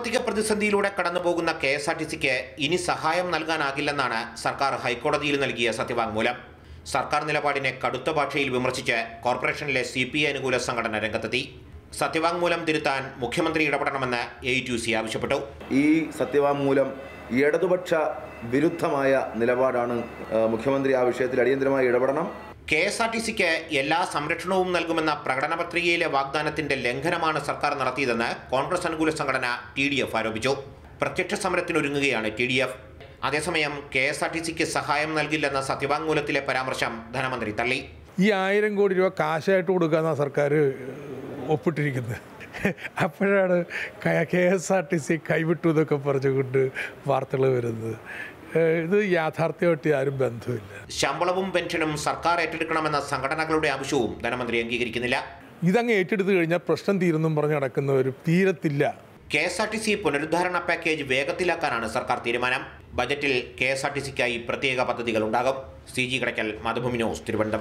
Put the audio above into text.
സാമ്പത്തിക പ്രതിസന്ധിയിലൂടെ കടന്നുപോകുന്ന KSRTCക്ക് ഇനി സഹായം നൽകാനാകില്ലെന്നാണ് സർക്കാർ ഹൈക്കോടതിയിൽ നൽകിയ സത്യവാങ്മൂലം. സർക്കാർ നിലപാടിനെ കടുത്ത ഭാഷയിൽ വിമർശിച്ച് കോർപ്പറേഷനിലെ CPI അനുകൂല സംഘടന രംഗത്തെത്തി. സത്യവാങ്മൂലം തിരുത്താൻ മുഖ്യമന്ത്രി ഇടപെടണമെന്ന് AUTUC ആവശ്യപ്പെട്ടു. ഈ സത്യവാങ്മൂലം ഇടതുപക്ഷ വിരുദ്ധമായ നിലപാടാണ്. മുഖ്യമന്ത്രി ആ വിഷയത്തിൽ അടിയന്തരമായി ഇടപെടണം. KSRTCക്ക് എല്ലാ സംരക്ഷണവും നൽകുമെന്ന പ്രകടന പത്രികയിലെ വാഗ്ദാനത്തിന്റെ ലംഘനമാണ് സർക്കാർ നടത്തിയതെന്ന് കോൺഗ്രസ് അനുകൂല സംഘടന TDF ആരോപിച്ചു. പ്രത്യക്ഷ സമരത്തിനൊരുങ്ങുകയാണ് TDF. അതേസമയം KSRTCക്ക് സഹായം നൽകില്ലെന്ന സത്യവാങ്മൂലത്തിലെ പരാമർശം ധനമന്ത്രി തള്ളി. ഈ 1000 കോടി രൂപ കാശായിട്ട് കൊടുക്കാന്ന സർക്കാർ ഒപ്പിട്ടിരിക്കുന്നത്. അപ്പോഴാണ് KSRTC കൈവിട്ടു എന്നൊക്കെ പറഞ്ഞുകൊണ്ട് വാർത്തകൾ വരുന്നത്. ഇത് യാഥാർത്ഥ്യമായിട്ട് ആരും ബന്ധമില്ല. ശമ്പളവും പെൻഷനും സർക്കാർ ഏറ്റെടുക്കണമെന്ന സംഘടനകളുടെ ആവശ്യവും ധനമന്ത്രി അംഗീകരിക്കുന്നില്ല. ഇതങ്ങ് ഏറ്റെടുത്തു കഴിഞ്ഞാൽ പ്രശ്നം തീരുന്നും പറഞ്ഞ് നടക്കുന്നവർ തീരത്തില്ല. KSRTC പുനരുദ്ധാരണ പാക്കേജ് വേഗത്തിലാക്കാനാണ് സർക്കാർ തീരുമാനം. ബജറ്റിൽ KSRTCക്കായി പ്രത്യേക പദ്ധതികൾ ഉണ്ടാകും. CG Kadakkal, Mathrubhumi news, Thiruvananthapuram.